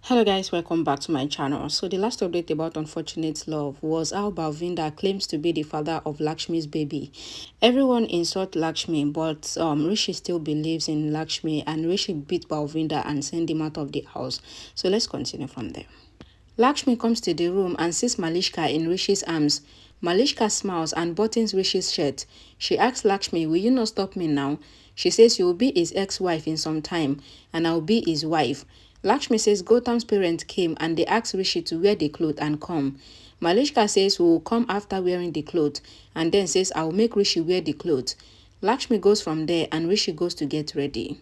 Hello guys, welcome back to my channel. So the last update about unfortunate love was how Balvinda claims to be the father of Lakshmi's baby. Everyone insults Lakshmi, but Rishi still believes in Lakshmi, and Rishi beat Balvinda and sent him out of the house. So let's continue from there. Lakshmi comes to the room and sees Malishka in Rishi's arms. Malishka smiles and buttons Rishi's shirt. She asks Lakshmi, "Will you not stop me now?" She says you will be his ex-wife in some time, and I'll be his wife. Lakshmi says Gautam's parents came and they asked Rishi to wear the clothes and come. Malishka says we will come after wearing the clothes, and then says I will make Rishi wear the clothes. Lakshmi goes from there and Rishi goes to get ready.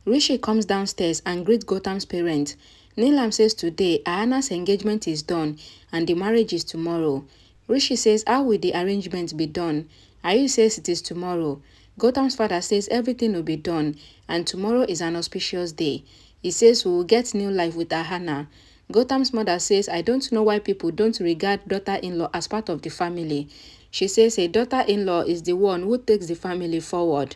Rishi comes downstairs and greets Gautam's parents. Neelam says today Ahana's engagement is done and the marriage is tomorrow. Rishi says how will the arrangement be done? Ayush says it is tomorrow. Gautam's father says everything will be done and tomorrow is an auspicious day. He says we will get new life with Ahana. Gautam's mother says I don't know why people don't regard daughter-in-law as part of the family. She says a daughter-in-law is the one who takes the family forward.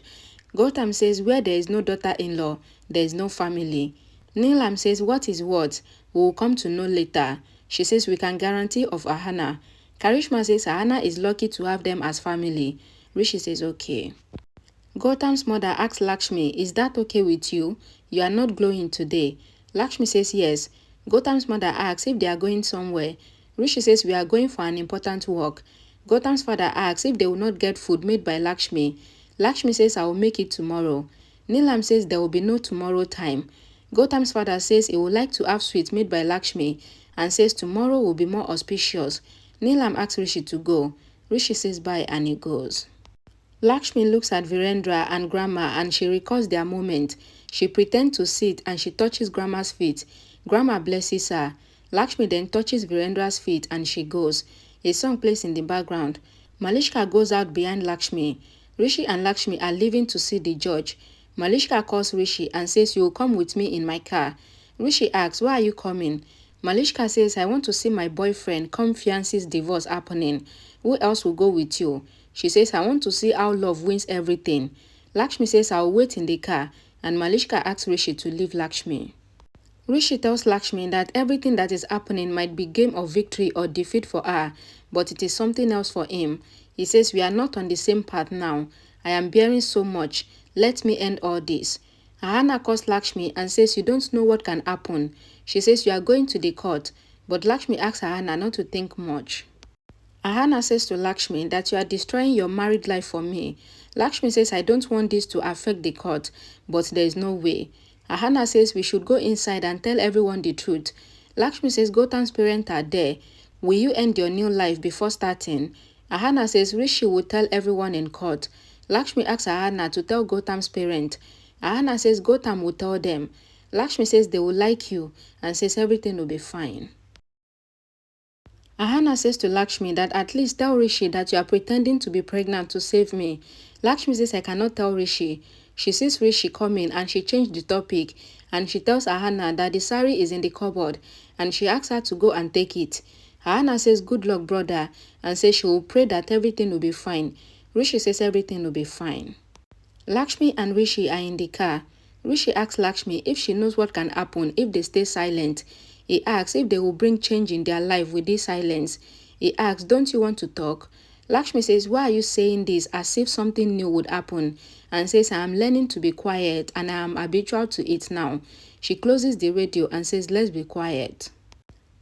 Gautam says where there is no daughter-in-law, there is no family. Neelam says what is what? We will come to know later. She says we can guarantee of Ahana. Karishma says Ahana is lucky to have them as family. Rishi says okay. Gautam's mother asks Lakshmi, is that okay with you? You are not glowing today. Lakshmi says yes. Gautam's mother asks if they are going somewhere. Rishi says we are going for an important work. Gautam's father asks if they will not get food made by Lakshmi. Lakshmi says I will make it tomorrow. Neelam says there will be no tomorrow time. Gautam's father says he would like to have sweets made by Lakshmi and says tomorrow will be more auspicious. Neelam asks Rishi to go. Rishi says bye and he goes. Lakshmi looks at Virendra and Grandma and she recalls their moment. She pretends to sit and she touches Grandma's feet. Grandma blesses her. Lakshmi then touches Virendra's feet and she goes. A song plays in the background. Malishka goes out behind Lakshmi. Rishi and Lakshmi are leaving to see the judge. Malishka calls Rishi and says you will come with me in my car. Rishi asks why are you coming? Malishka says I want to see my boyfriend come fiance's divorce happening. Who else will go with you? She says I want to see how love wins everything. Lakshmi says I will wait in the car and Malishka asks Rishi to leave Lakshmi. Rishi tells Lakshmi that everything that is happening might be game of victory or defeat for her, but it is something else for him. He says we are not on the same path now. I am bearing so much. Let me end all this. Ahana calls Lakshmi and says you don't know what can happen. She says you are going to the court, but Lakshmi asks Ahana not to think much. Ahana says to Lakshmi that you are destroying your married life for me. Lakshmi says I don't want this to affect the court, but there is no way. Ahana says we should go inside and tell everyone the truth. Lakshmi says Gautam's parents are there. Will you end your new life before starting? Ahana says Rishi will tell everyone in court. Lakshmi asks Ahana to tell Gautam's parents. Ahana says Gautam will tell them. Lakshmi says they will like you and says everything will be fine. Ahana says to Lakshmi that at least tell Rishi that you are pretending to be pregnant to save me. Lakshmi says I cannot tell Rishi. She sees Rishi coming and she changed the topic and she tells Ahana that the sari is in the cupboard and she asks her to go and take it. Ahana says good luck brother and says she will pray that everything will be fine. Rishi says everything will be fine. Lakshmi and Rishi are in the car. Rishi asks Lakshmi if she knows what can happen if they stay silent. He asks if they will bring change in their life with this silence. He asks, don't you want to talk? Lakshmi says, why are you saying this as if something new would happen? And says, I am learning to be quiet and I am habitual to it now. She closes the radio and says, let's be quiet.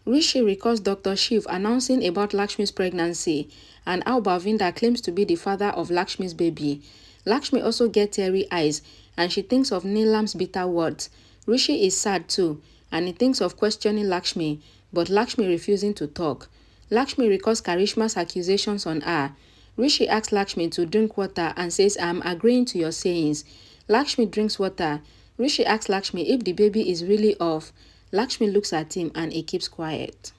Rishi recalls Dr. Shiv announcing about Lakshmi's pregnancy and how Balvinda claims to be the father of Lakshmi's baby. Lakshmi also gets teary eyes and she thinks of Neelam's bitter words. Rishi is sad too and he thinks of questioning Lakshmi, but Lakshmi refusing to talk. Lakshmi recalls Karishma's accusations on her. Rishi asks Lakshmi to drink water and says, I am agreeing to your sayings. Lakshmi drinks water. Rishi asks Lakshmi if the baby is really off. Lakshmi looks at him and he keeps quiet.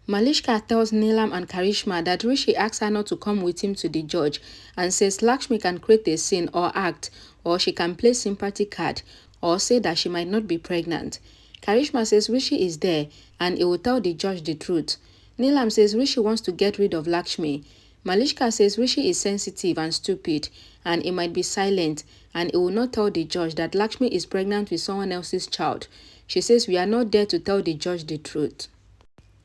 Malishka tells Neelam and Karishma that Rishi asks her not to come with him to the judge and says Lakshmi can create a scene or act, or she can play sympathy card, or say that she might not be pregnant. Karishma says Rishi is there and he will tell the judge the truth. Neelam says Rishi wants to get rid of Lakshmi. Malishka says Rishi is sensitive and stupid and he might be silent and he will not tell the judge that Lakshmi is pregnant with someone else's child. She says we are not there to tell the judge the truth.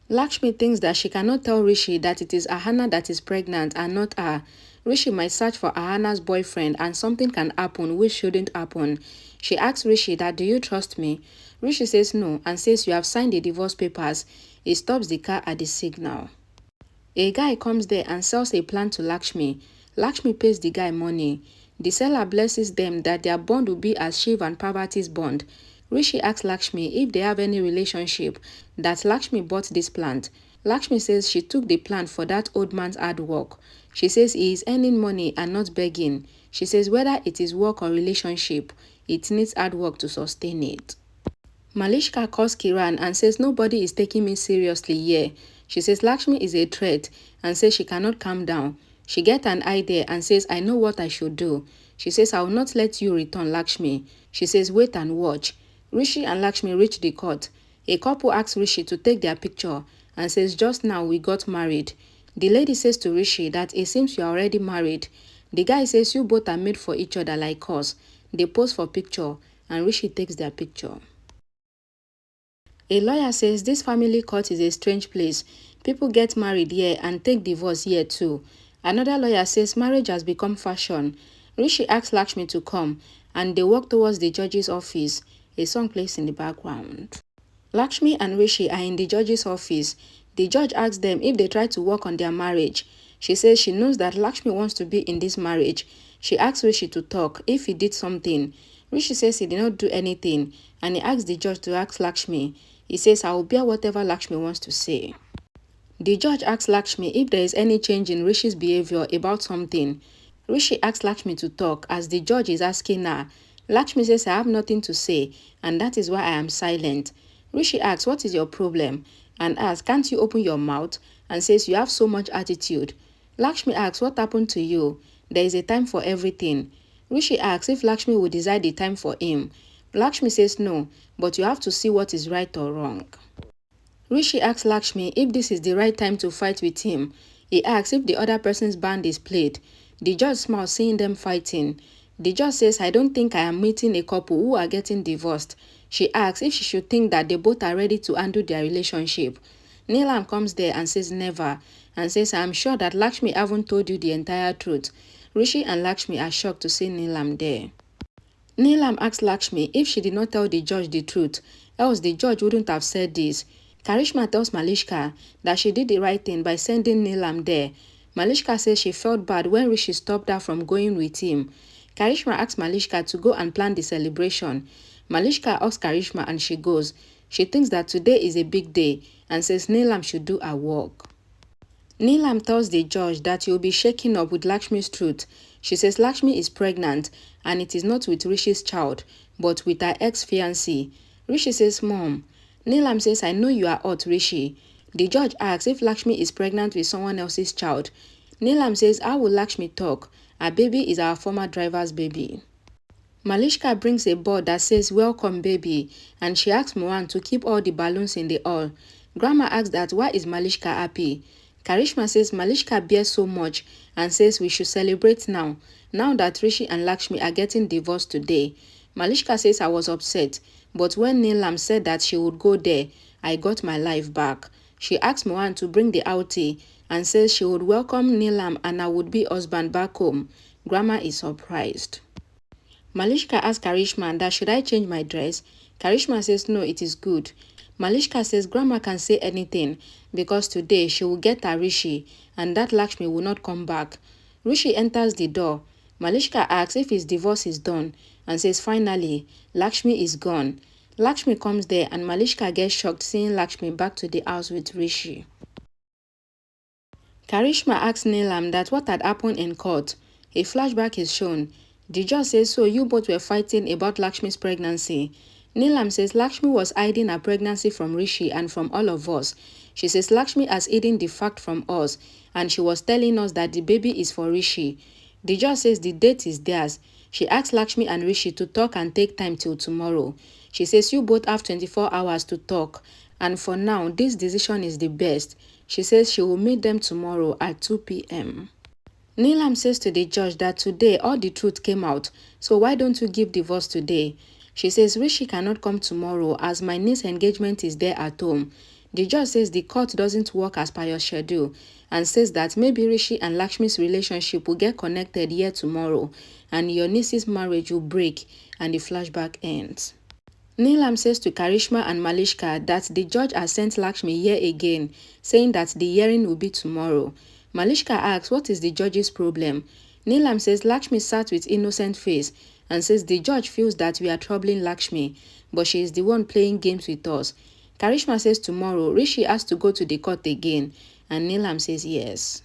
Lakshmi thinks that she cannot tell Rishi that it is Ahana that is pregnant and not her. Rishi might search for Ahana's boyfriend and something can happen which shouldn't happen. She asks Rishi that, do you trust me? Rishi says no and says you have signed the divorce papers. He stops the car at the signal. A guy comes there and sells a plant to Lakshmi. Lakshmi pays the guy money. The seller blesses them that their bond will be as Shiv and Parvati's bond. Rishi asks Lakshmi if they have any relationship, that Lakshmi bought this plant. Lakshmi says she took the plant for that old man's hard work. She says he is earning money and not begging. She says whether it is work or relationship, it needs hard work to sustain it. Malishka calls Kiran and says nobody is taking me seriously here. She says Lakshmi is a threat and says she cannot calm down. She gets an idea and says I know what I should do. She says I will not let you return Lakshmi. She says wait and watch. Rishi and Lakshmi reach the court. A couple asks Rishi to take their picture and says just now we got married. The lady says to Rishi that it seems you are already married. The guy says you both are made for each other like us. They pose for picture and Rishi takes their picture. A lawyer says this family court is a strange place. People get married here and take divorce here too. Another lawyer says marriage has become fashion. Rishi asks Lakshmi to come and they walk towards the judge's office. A song plays in the background. Lakshmi and Rishi are in the judge's office. The judge asks them if they try to work on their marriage. She says she knows that Lakshmi wants to be in this marriage. She asks Rishi to talk if he did something. Rishi says he did not do anything and he asks the judge to ask Lakshmi. He says I will bear whatever Lakshmi wants to say. The judge asks Lakshmi if there is any change in Rishi's behavior about something. Rishi asks Lakshmi to talk as the judge is asking her. Lakshmi says I have nothing to say and that is why I am silent. Rishi asks what is your problem and asks can't you open your mouth and says you have so much attitude. Lakshmi asks what happened to you. There is a time for everything. Rishi asks if Lakshmi will decide the time for him. Lakshmi says no, but you have to see what is right or wrong. Rishi asks Lakshmi if this is the right time to fight with him. He asks if the other person's band is played. The judge smiles seeing them fighting. The judge says, I don't think I am meeting a couple who are getting divorced. She asks if she should think that they both are ready to undo their relationship. Neelam comes there and says never, and says, I am sure that Lakshmi haven't told you the entire truth. Rishi and Lakshmi are shocked to see Neelam there. Neelam asks Lakshmi if she did not tell the judge the truth, else the judge wouldn't have said this. Karishma tells Malishka that she did the right thing by sending Neelam there. Malishka says she felt bad when Rishi stopped her from going with him. Karishma asks Malishka to go and plan the celebration. Malishka asks Karishma and she goes. She thinks that today is a big day and says Neelam should do her work. Neelam tells the judge that he will be shaken up with Lakshmi's truth. She says Lakshmi is pregnant and it is not with Rishi's child, but with her ex-fiancé. Rishi says, Mom. Neelam says, I know you are hot, Rishi. The judge asks if Lakshmi is pregnant with someone else's child. Neelam says, how will Lakshmi talk? Our baby is our former driver's baby. Malishka brings a board that says, welcome baby, and she asks Mohan to keep all the balloons in the hall. Grandma asks that why is Malishka happy? Karishma says Malishka bears so much and says we should celebrate now that Rishi and Lakshmi are getting divorced today. Malishka says I was upset, but when Neelam said that she would go there, I got my life back. She asks Mohan to bring the outie and says she would welcome Neelam and her would-be husband back home. Grandma is surprised. Malishka asks Karishma that should I change my dress? Karishma says no, it is good. Malishka says Grandma can say anything because today she will get her Rishi and that Lakshmi will not come back. Rishi enters the door. Malishka asks if his divorce is done and says finally, Lakshmi is gone. Lakshmi comes there and Malishka gets shocked seeing Lakshmi back to the house with Rishi. Karishma asks Neelam that what had happened in court. A flashback is shown. The judge says, so you both were fighting about Lakshmi's pregnancy. Neelam says Lakshmi was hiding her pregnancy from Rishi and from all of us. She says Lakshmi has hidden the fact from us and she was telling us that the baby is for Rishi. The judge says the date is theirs. She asks Lakshmi and Rishi to talk and take time till tomorrow. She says you both have 24 hours to talk and for now this decision is the best. She says she will meet them tomorrow at 2 p.m. Neelam says to the judge that today all the truth came out, so why don't you give divorce today? She says Rishi cannot come tomorrow as my niece's engagement is there at home. The judge says the court doesn't work as per your schedule and says that maybe Rishi and Lakshmi's relationship will get connected here tomorrow and your niece's marriage will break and the flashback ends. Neelam says to Karishma and Malishka that the judge has sent Lakshmi here again, saying that the hearing will be tomorrow. Malishka asks what is the judge's problem. Neelam says Lakshmi sat with innocent face and says the judge feels that we are troubling Lakshmi, but she is the one playing games with us. Karishma says tomorrow Rishi has to go to the court again, and Neelam says yes.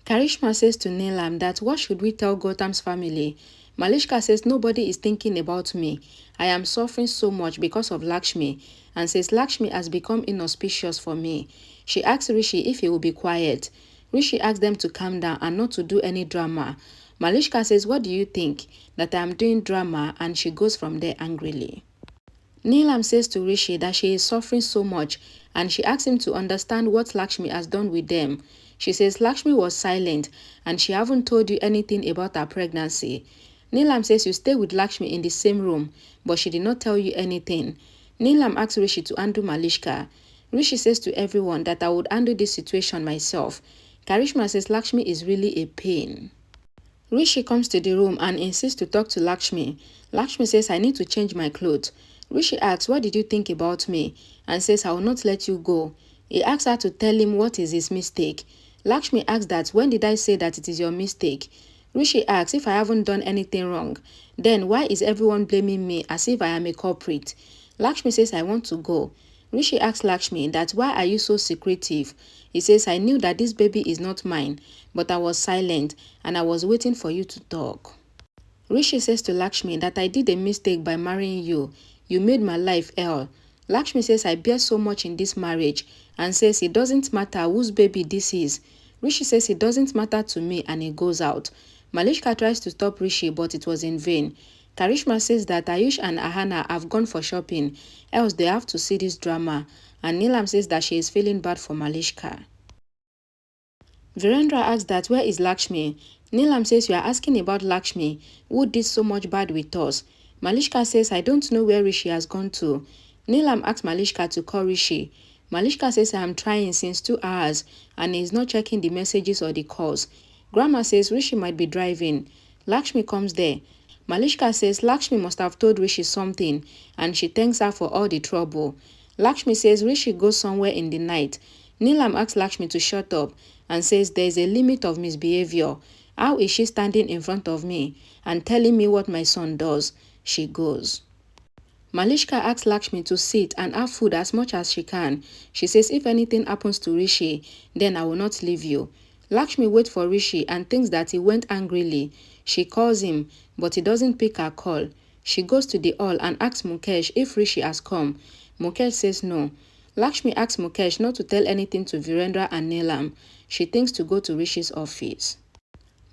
Karishma says to Neelam that what should we tell Gautam's family? Malishka says nobody is thinking about me. I am suffering so much because of Lakshmi, and says Lakshmi has become inauspicious for me. She asks Rishi if he will be quiet. Rishi asks them to calm down and not to do any drama. Malishka says, what do you think? That I am doing drama, and she goes from there angrily. Neelam says to Rishi that she is suffering so much and she asks him to understand what Lakshmi has done with them. She says Lakshmi was silent and she haven't told you anything about her pregnancy. Neelam says you stay with Lakshmi in the same room, but she did not tell you anything. Neelam asks Rishi to handle Malishka. Rishi says to everyone that I would handle this situation myself. Karishma says Lakshmi is really a pain. Rishi comes to the room and insists to talk to Lakshmi. Lakshmi says I need to change my clothes. Rishi asks, what did you think about me? And says, I will not let you go. He asks her to tell him what is his mistake. Lakshmi asks that, when did I say that it is your mistake? Rishi asks if I haven't done anything wrong. Then why is everyone blaming me as if I am a culprit? Lakshmi says, I want to go. Rishi asks Lakshmi that, why are you so secretive? He says, I knew that this baby is not mine, but I was silent and I was waiting for you to talk. Rishi says to Lakshmi that I did a mistake by marrying you. You made my life hell. Lakshmi says I bear so much in this marriage and says it doesn't matter whose baby this is. Rishi says it doesn't matter to me and he goes out. Malishka tries to stop Rishi but it was in vain. Karishma says that Ayush and Ahana have gone for shopping, else they have to see this drama, and Neelam says that she is feeling bad for Malishka. Virendra asks that where is Lakshmi? Neelam says you are asking about Lakshmi, who did so much bad with us. Malishka says I don't know where Rishi has gone to. Neelam asks Malishka to call Rishi. Malishka says I am trying since 2 hours and he is not checking the messages or the calls. Grandma says Rishi might be driving. Lakshmi comes there. Malishka says Lakshmi must have told Rishi something and she thanks her for all the trouble. Lakshmi says Rishi goes somewhere in the night. Neelam asks Lakshmi to shut up and says there is a limit of misbehavior. How is she standing in front of me and telling me what my son does? She goes. Malishka asks Lakshmi to sit and have food as much as she can. She says if anything happens to Rishi, then I will not leave you. Lakshmi waits for Rishi and thinks that he went angrily. She calls him, but he doesn't pick her call. She goes to the hall and asks Mukesh if Rishi has come. Mukesh says no. Lakshmi asks Mukesh not to tell anything to Virendra and Neelam. She thinks to go to Rishi's office.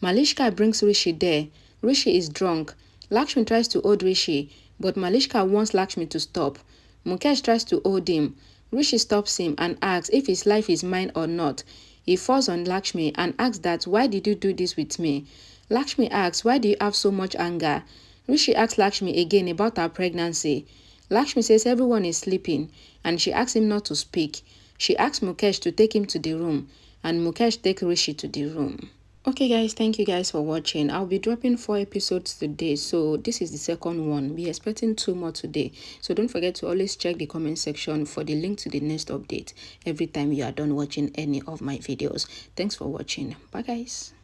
Malishka brings Rishi there. Rishi is drunk. Lakshmi tries to hold Rishi, but Malishka wants Lakshmi to stop. Mukesh tries to hold him. Rishi stops him and asks if his life is mine or not. He falls on Lakshmi and asks that why did you do this with me? Lakshmi asks why do you have so much anger? Rishi asks Lakshmi again about her pregnancy. Lakshmi says everyone is sleeping and she asks him not to speak. She asks Mukesh to take him to the room and Mukesh takes Rishi to the room. Okay guys, thank you guys for watching. I'll be dropping 4 episodes today, so this is the second one. We're expecting 2 more today, so don't forget to always check the comment section for the link to the next update every time you are done watching any of my videos. Thanks for watching. Bye guys.